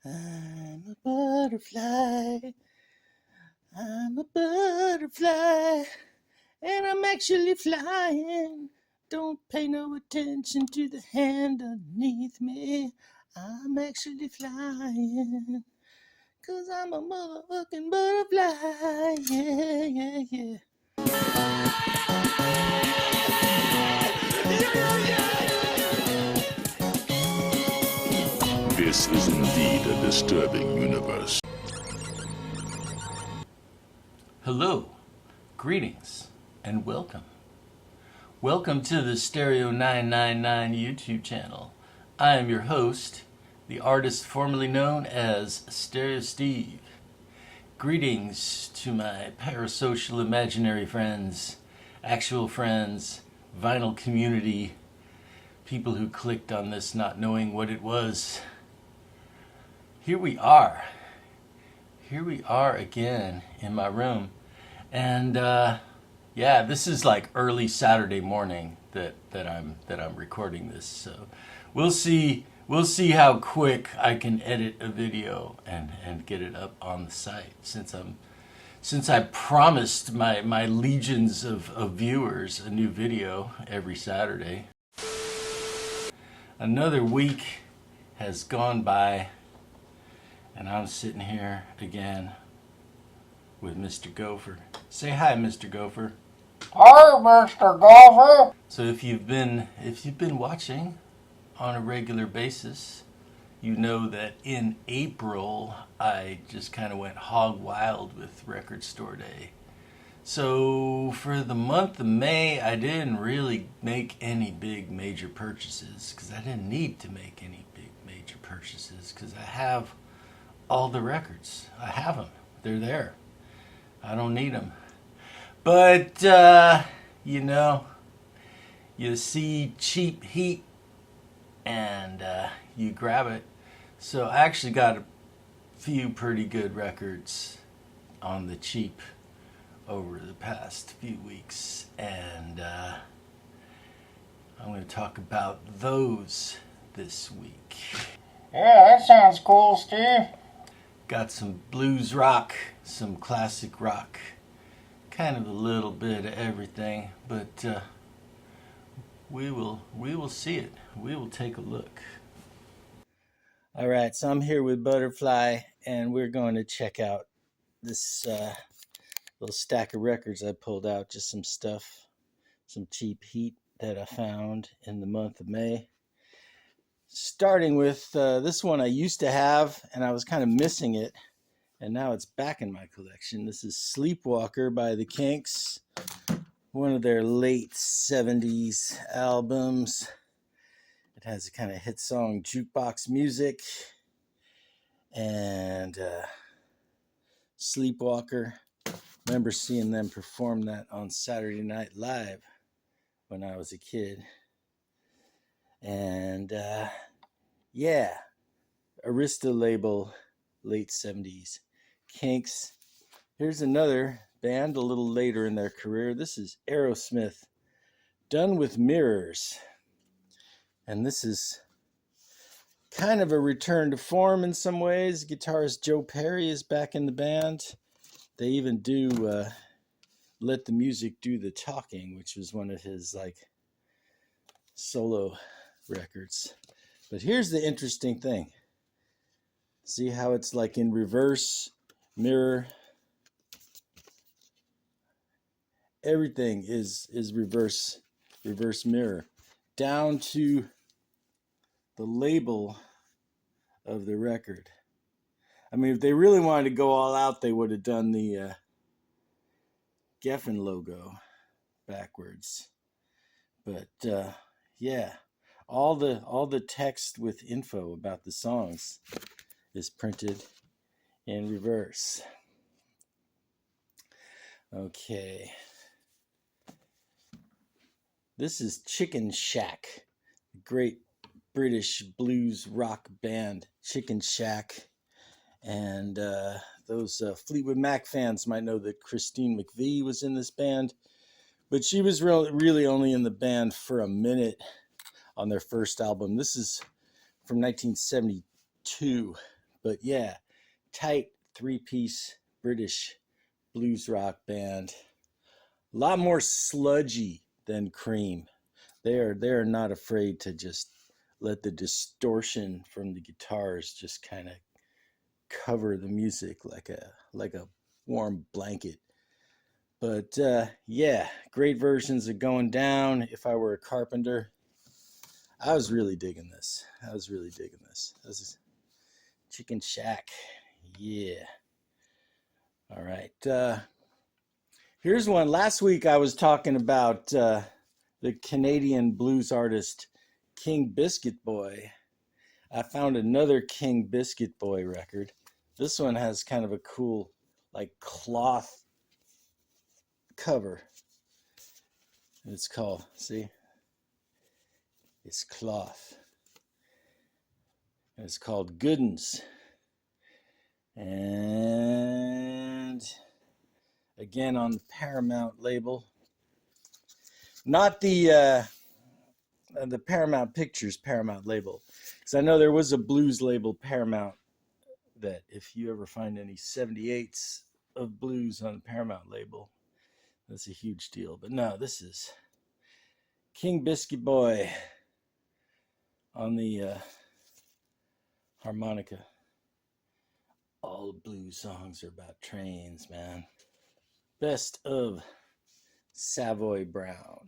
I'm a butterfly. I'm a butterfly. And I'm actually flying. Don't pay no attention to the hand underneath me. I'm actually flying. 'Cause I'm a motherfucking butterfly. Yeah, yeah, yeah. This is indeed a disturbing universe. Hello, greetings, and welcome. Welcome to the Stereo 999 YouTube channel. I am your host, the artist formerly known as Stereo Steve. Greetings to my parasocial imaginary friends, actual friends, vinyl community, people who clicked on this not knowing what it was. Here we are. Here we are again in my room. And yeah, this is like early Saturday morning that I'm recording this. So we'll see how quick I can edit a video and get it up on the site since I promised my legions of viewers a new video every Saturday. Another week has gone by and I'm sitting here again with Mr. Gopher. Say hi, Mr. Gopher. Hi, Mr. Gopher. So if you've been watching on a regular basis, you know that in April I just kind of went hog wild with Record Store Day. So for the month of May, I didn't really make any big major purchases because I didn't need to make any big major purchases because I have all the records. I have them. They're there. I don't need them. But, you see cheap heat and you grab it. So I actually got a few pretty good records on the cheap over the past few weeks. And I'm going to talk about those this week. Yeah, that sounds cool, Steve. Got some blues rock, some classic rock, kind of a little bit of everything, but we will see it. We will take a look. All right, so I'm here with Butterfly, and we're going to check out this little stack of records I pulled out, just some stuff, some cheap heat that I found in the month of May. Starting with this one I used to have, and I was kind of missing it, and now it's back in my collection. This is Sleepwalker by the Kinks, one of their late 70s albums. It has a kind of hit song, Jukebox Music, and Sleepwalker. Remember seeing them perform that on Saturday Night Live when I was a kid. And yeah, Arista label, late 70s. Kinks. Here's another band a little later in their career. This is Aerosmith, Done with Mirrors. And this is kind of a return to form in some ways. Guitarist Joe Perry is back in the band. They even do Let the Music Do the Talking, which was one of his like solo records. But here's the interesting thing. See how it's like in reverse mirror? Everything is reverse mirror, down to the label of the record. I mean, if they really wanted to go all out, they would have done the Geffen logo backwards. But yeah, all the text with info about the songs is printed in reverse. Okay. This is Chicken Shack, great British blues rock band, Chicken Shack. And those Fleetwood Mac fans might know that Christine McVie was in this band, but she was really only in the band for a minute on their first album. This is from 1972, But yeah, tight 3-piece British blues rock band. A lot more sludgy than Cream. They're not afraid to just let the distortion from the guitars just kind of cover the music like a warm blanket. But yeah, great versions of Going Down. If I Were a Carpenter. I was really digging this. This is Chicken Shack. Yeah. All right. Here's one. Last week I was talking about the Canadian blues artist King Biscuit Boy. I found another King Biscuit Boy record. This one has kind of a cool, like, cloth cover. It's called, see? It's cloth. It's called Goodens. And again on the Paramount label. Not the Paramount Pictures Paramount label. Because I know there was a blues label, Paramount, that if you ever find any 78s of blues on the Paramount label, that's a huge deal. But no, this is King Biscuit Boy on the harmonica. All blues songs are about trains, man. Best of Savoy Brown.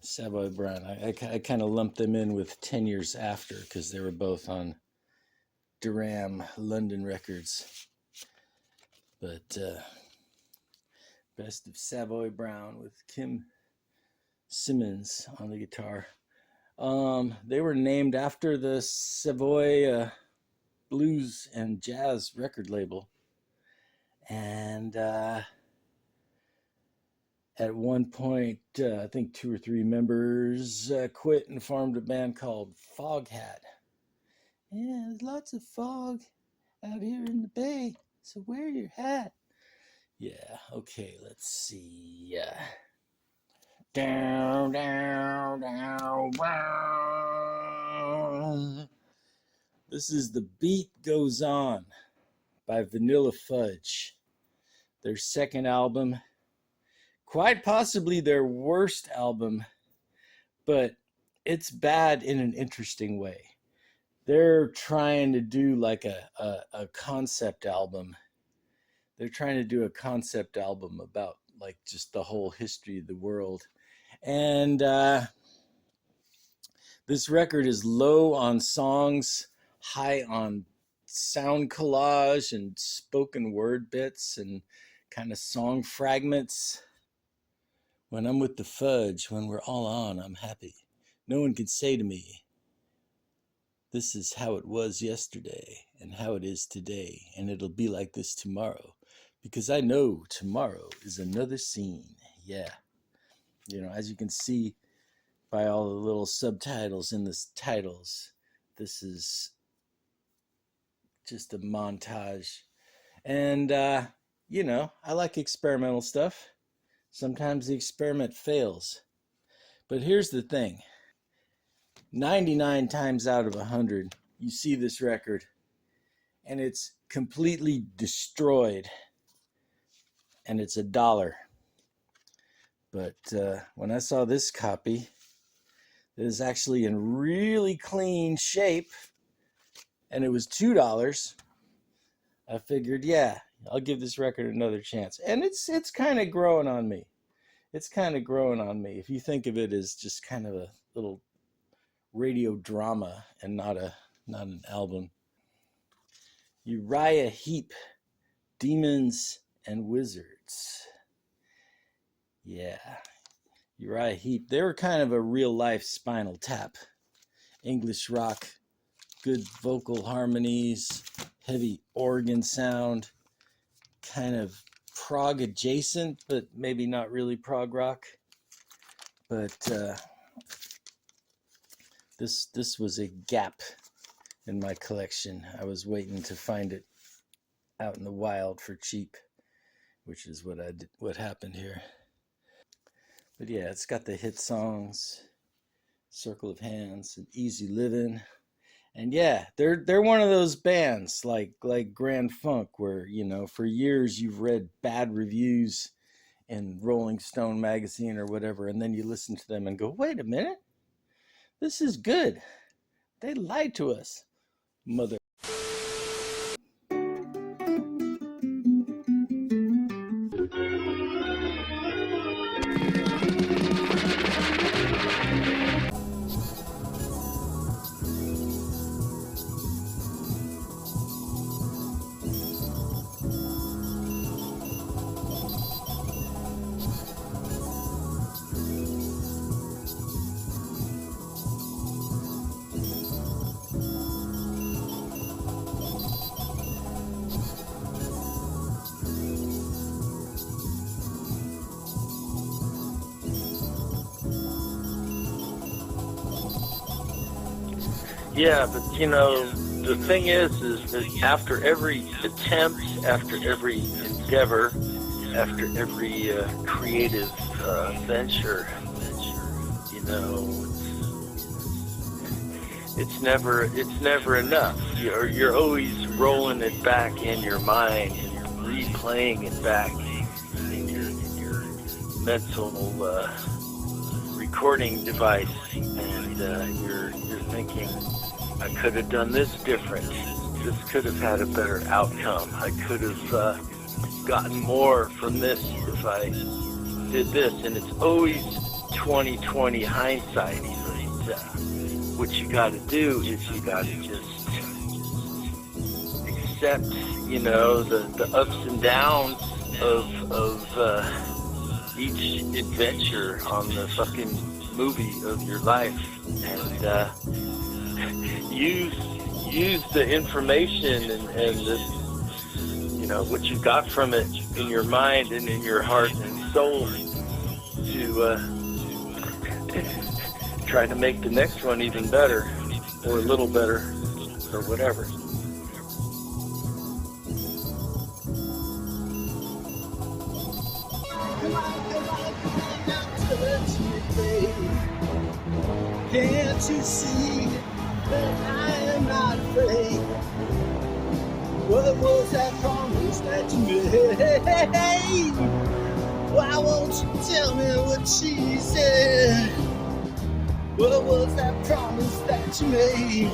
Savoy Brown. I kind of lumped them in with 10 Years After because they were both on Duram London Records. But Best of Savoy Brown with Kim Simmons on the guitar. They were named after the Savoy Blues and Jazz record label. And at one point, I think 2 or 3 members quit and formed a band called Foghat. Yeah, there's lots of fog out here in the bay, so wear your hat. Yeah, okay, let's see. Down, down, down, down. This is The Beat Goes On by Vanilla Fudge. Their second album, quite possibly their worst album, but it's bad in an interesting way. They're trying to do like a concept album. They're trying to do a concept album about like just the whole history of the world. And this record is low on songs, high on sound collage and spoken word bits and kind of song fragments. When I'm with the Fudge, when we're all on, I'm happy. No one can say to me, this is how it was yesterday and how it is today, and it'll be like this tomorrow, because I know tomorrow is another scene. Yeah. You know, as you can see by all the little subtitles in the titles, this is just a montage. And, you know, I like experimental stuff. Sometimes the experiment fails. But here's the thing. 99 times out of 100, you see this record, and it's completely destroyed, and it's $1. But when I saw this copy, it is actually in really clean shape, and it was $2. I figured, yeah, I'll give this record another chance. And it's kind of growing on me. It's kind of growing on me. If you think of it as just kind of a little radio drama and not an album. Uriah Heep, Demons and Wizards. Yeah, Uriah Heep. They were kind of a real life Spinal Tap. English rock, good vocal harmonies, heavy organ sound, kind of prog adjacent, but maybe not really prog rock. But this was a gap in my collection. I was waiting to find it out in the wild for cheap, which is what happened here. But yeah, it's got the hit songs, Circle of Hands and Easy Living. And yeah, they're one of those bands like Grand Funk, where for years you've read bad reviews in Rolling Stone magazine or whatever, and then you listen to them and go, wait a minute, this is good. They lied to us, mother. Yeah, but the thing is that after every attempt, after every endeavor, after every creative venture, it's never enough. You're always rolling it back in your mind and you're replaying it back in your mental recording device, and you're thinking, I could have done this different. This could have had a better outcome. I could have gotten more from this if I did this. And it's always 20/20 hindsight. But, what you got to do is you got to just accept, the ups and downs of each adventure on the fucking movie of your life, and use the information and the, what you got from it in your mind and in your heart and soul to try to make the next one even better, or a little better, or whatever. Can't you see that I am not afraid? What was that promise that you made? Why won't you tell me what she said? What was that promise that you made?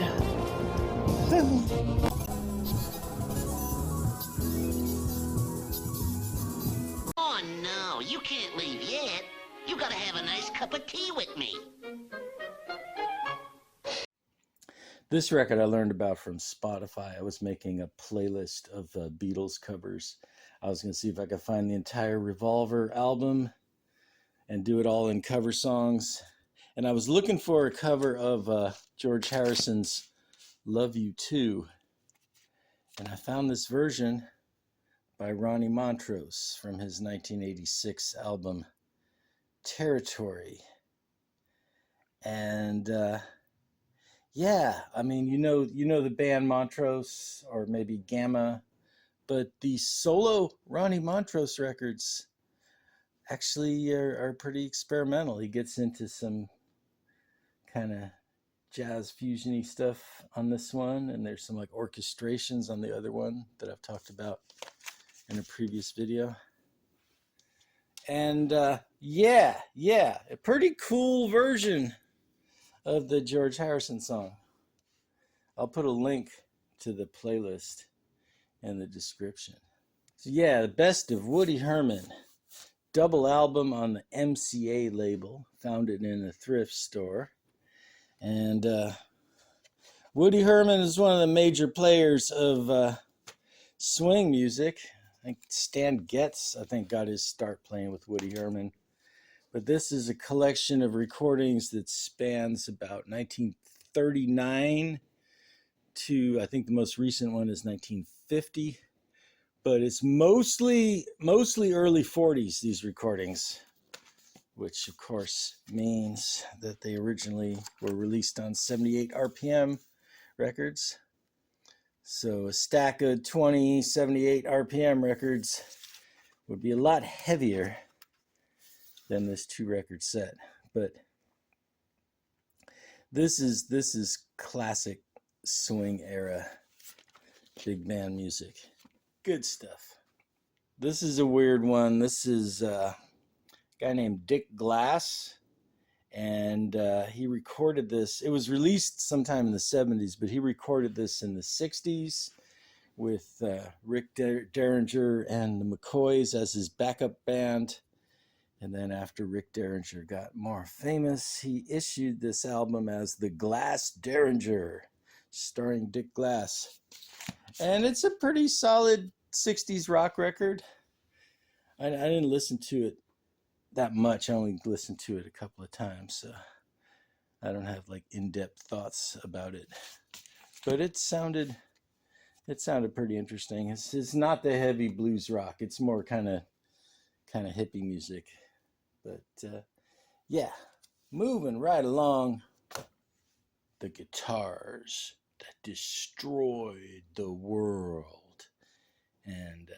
Oh no, you can't leave yet. You gotta have a nice cup of tea with me. This record I learned about from Spotify. I was making a playlist of Beatles covers. I was going to see if I could find the entire Revolver album and do it all in cover songs. And I was looking for a cover of George Harrison's Love You Too. And I found this version by Ronnie Montrose from his 1986 album Territory. And yeah, I mean, you know the band Montrose, or maybe Gamma, but the solo Ronnie Montrose records actually are pretty experimental. He gets into some kind of jazz fusiony stuff on this one, and there's some like orchestrations on the other one that I've talked about in a previous video. And yeah, a pretty cool version of the George Harrison song. I'll put a link to the playlist in the description. So yeah, the best of Woody Herman, double album on the MCA label, found it in a thrift store. And Woody Herman is one of the major players of swing music. I think Stan Getz, got his start playing with Woody Herman. But this is a collection of recordings that spans about 1939 to, I think the most recent one is 1950. But it's mostly early 40s, these recordings, which of course means that they originally were released on 78 RPM records. So a stack of 20 78 RPM records would be a lot heavier than this 2-record set. But this is classic swing era big band music. Good stuff. This is a weird one. This is a guy named Dick Glass, and he recorded this. It was released sometime in the 70s, but he recorded this in the 60s with Rick Derringer and the McCoys as his backup band. And then after Rick Derringer got more famous, he issued this album as The Glass Derringer, starring Dick Glass. And it's a pretty solid 60s rock record. I didn't listen to it that much. I only listened to it a couple of times, so I don't have like in-depth thoughts about it. But it sounded pretty interesting. It's not the heavy blues rock. It's more kind of hippie music. But yeah, moving right along. The guitars that destroyed the world. And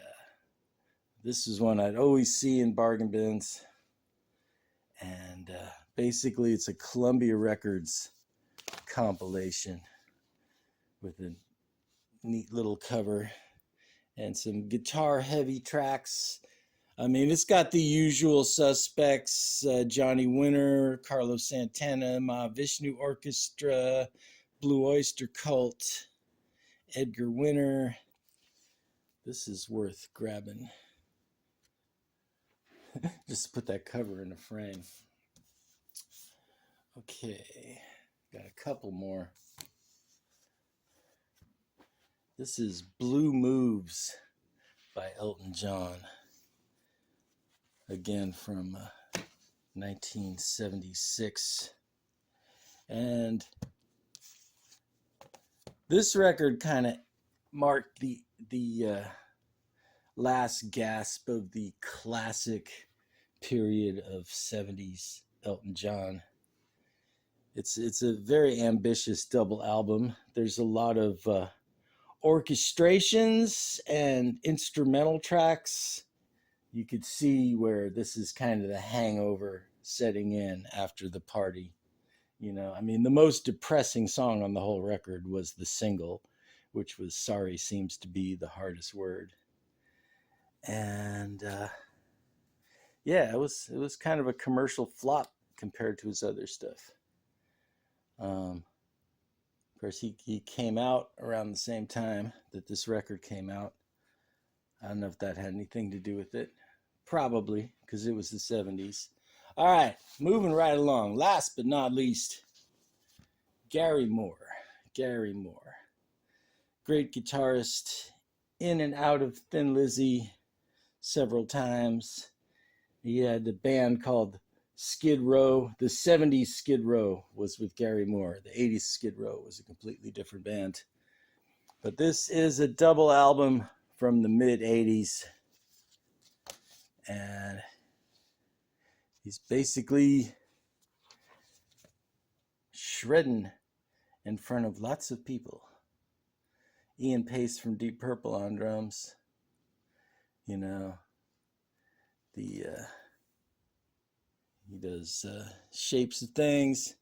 this is one I'd always see in bargain bins. And basically it's a Columbia Records compilation with a neat little cover and some guitar heavy tracks. I mean, it's got the usual suspects, Johnny Winter, Carlos Santana, Mahavishnu Orchestra, Blue Oyster Cult, Edgar Winter. This is worth grabbing. Just put that cover in a frame. Okay, got a couple more. This is Blue Moves by Elton John. Again from 1976. And this record kind of marked the last gasp of the classic period of 70s Elton John. It's a very ambitious double album. There's a lot of orchestrations and instrumental tracks. You could see where this is kind of the hangover setting in after the party. You know, I mean, the most depressing song on the whole record was the single, which was Sorry Seems to Be the Hardest Word. And yeah, it was kind of a commercial flop compared to his other stuff. Of course, he came out around the same time that this record came out. I don't know if that had anything to do with it. Probably, because it was the 70s. All right, moving right along. Last but not least, Gary Moore. Gary Moore. Great guitarist, in and out of Thin Lizzy several times. He had a band called Skid Row. The 70s Skid Row was with Gary Moore. The 80s Skid Row was a completely different band. But this is a double album from the mid-80s. And he's basically shredding in front of lots of people. Ian Pace from Deep Purple on drums. You know, he does Shapes of Things.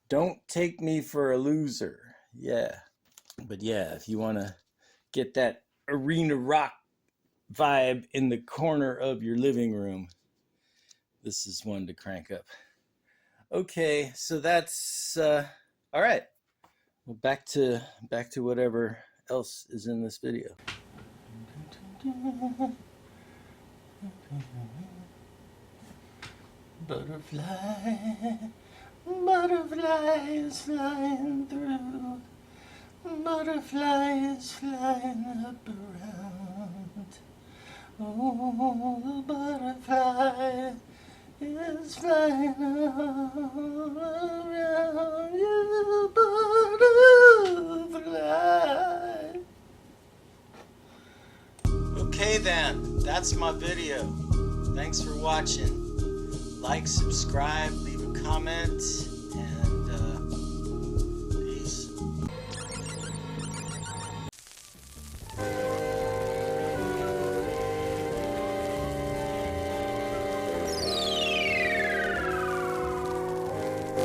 Don't Take Me for a Loser. Yeah. But yeah, if you want to get that arena rock vibe in the corner of your living room, this is one to crank up. Okay, so that's all right. Well, back to whatever else is in this video. Butterfly, butterfly is flying through. Butterfly is flying up around. Oh, the butterfly is flying all around you, butterfly. Okay then, that's my video. Thanks for watching. Like, subscribe, leave a comment.